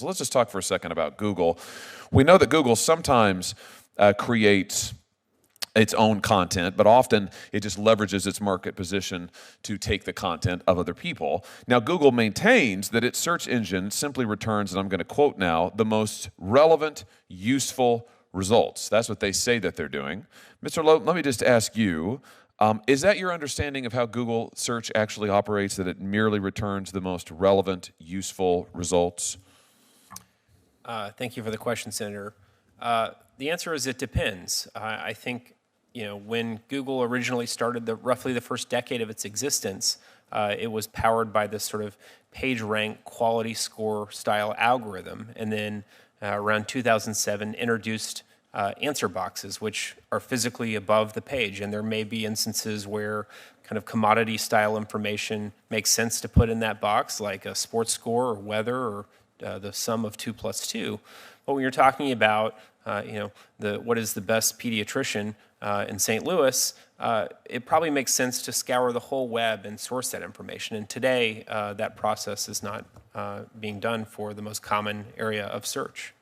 So let's just talk for a second about Google. We know that Google sometimes creates its own content, but often it just leverages its market position to take the content of other people. Now, Google maintains that its search engine simply returns, and I'm going to quote now, the most relevant, useful results. That's what they say that they're doing. Mr. Lowe, let me just ask you, is that your understanding of how Google search actually operates, that it merely returns the most relevant, useful results? Thank you for the question, Senator. The answer is it depends. I think, when Google originally started, roughly the first decade of its existence, it was powered by this sort of page rank quality score style algorithm, and then around 2007 introduced answer boxes, which are physically above the page, and there may be instances where kind of commodity style information makes sense to put in that box, like a sports score or weather or the sum of 2 plus 2. But when you're talking about, what is the best pediatrician in St. Louis, it probably makes sense to scour the whole web and source that information. And today, that process is not being done for the most common area of search.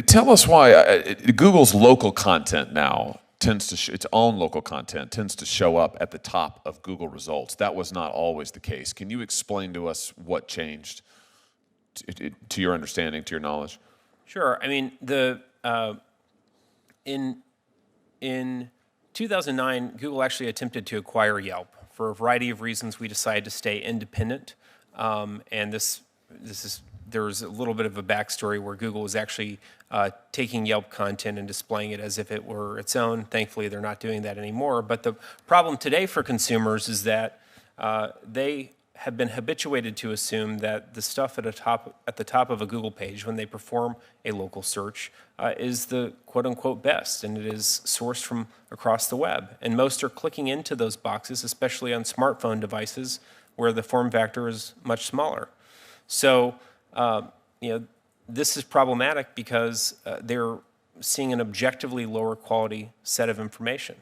Tell us why Google's local content now tends to its own local content tends to show up at the top of Google results. That was not always the case. Can you explain to us what changed? To your understanding, to your knowledge? Sure. I mean, in 2009, Google actually attempted to acquire Yelp. For a variety of reasons, we decided to stay independent, and there's a little bit of a backstory where Google was actually taking Yelp content and displaying it as if it were its own. Thankfully, they're not doing that anymore. But the problem today for consumers is that they have been habituated to assume that the stuff at the top of a Google page when they perform a local search is the quote-unquote best, and it is sourced from across the web. And most are clicking into those boxes, especially on smartphone devices where the form factor is much smaller. So, this is problematic because they're seeing an objectively lower quality set of information.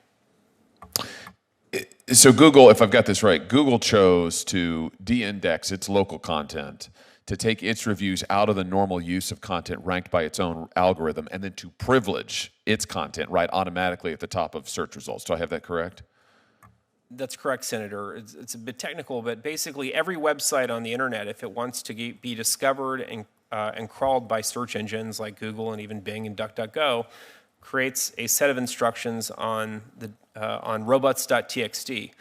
So Google, if I've got this right, Google chose to de-index its local content, to take its reviews out of the normal use of content ranked by its own algorithm, and then to privilege its content right automatically at the top of search results. Do I have that correct? That's correct, Senator. It's a bit technical, but basically every website on the internet, if it wants to be discovered and crawled by search engines like Google and even Bing and DuckDuckGo, creates a set of instructions on robots.txt.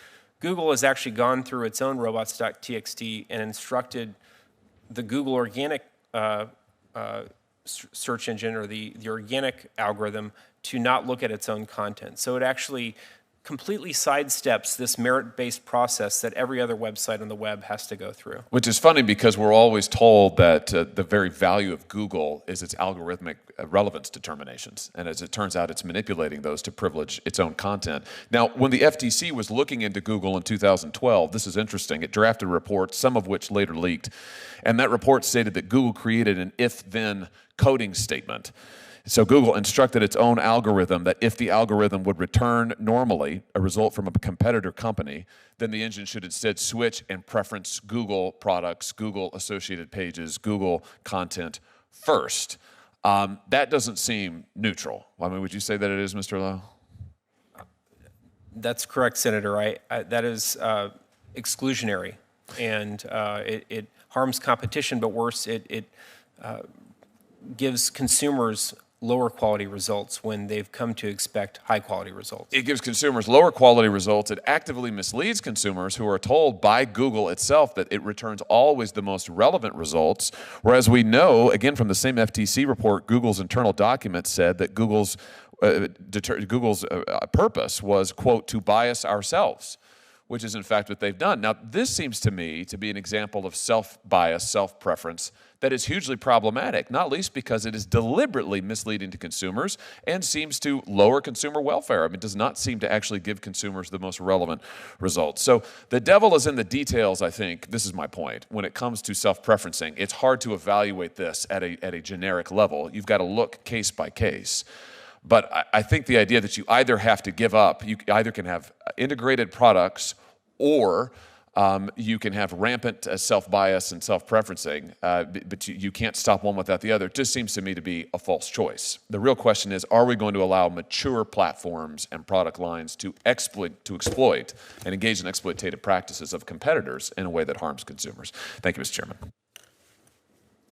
Google has actually gone through its own robots.txt and instructed the Google organic search engine, or the organic algorithm, to not look at its own content. So it actually completely sidesteps this merit-based process that every other website on the web has to go through. Which is funny because we're always told that the very value of Google is its algorithmic relevance determinations. And as it turns out, it's manipulating those to privilege its own content. Now, when the FTC was looking into Google in 2012, this is interesting, it drafted a report, some of which later leaked. And that report stated that Google created an if-then coding statement. So Google instructed its own algorithm that if the algorithm would return normally a result from a competitor company, then the engine should instead switch and preference Google products, Google associated pages, Google content first. That doesn't seem neutral. I mean, would you say that it is, Mr. Lowe? That's correct, Senator. That is exclusionary, and it harms competition, but worse, it gives consumers lower quality results when they've come to expect high quality results. It gives consumers lower quality results. It actively misleads consumers who are told by Google itself that it returns always the most relevant results, whereas we know, again from the same FTC report, Google's internal document said that Google's purpose was, quote, to bias ourselves, which is in fact what they've done. Now, this seems to me to be an example of self-bias, self-preference that is hugely problematic, not least because it is deliberately misleading to consumers and seems to lower consumer welfare. I mean, it does not seem to actually give consumers the most relevant results. So the devil is in the details, I think. This is my point. When it comes to self-preferencing, it's hard to evaluate this at a generic level. You've got to look case by case. But I think the idea that you either have to give up, you either can have integrated products or You can have rampant self-bias and self-preferencing, but you can't stop one without the other. It just seems to me to be a false choice. The real question is, are we going to allow mature platforms and product lines to exploit and engage in exploitative practices of competitors in a way that harms consumers? Thank you, Mr. Chairman.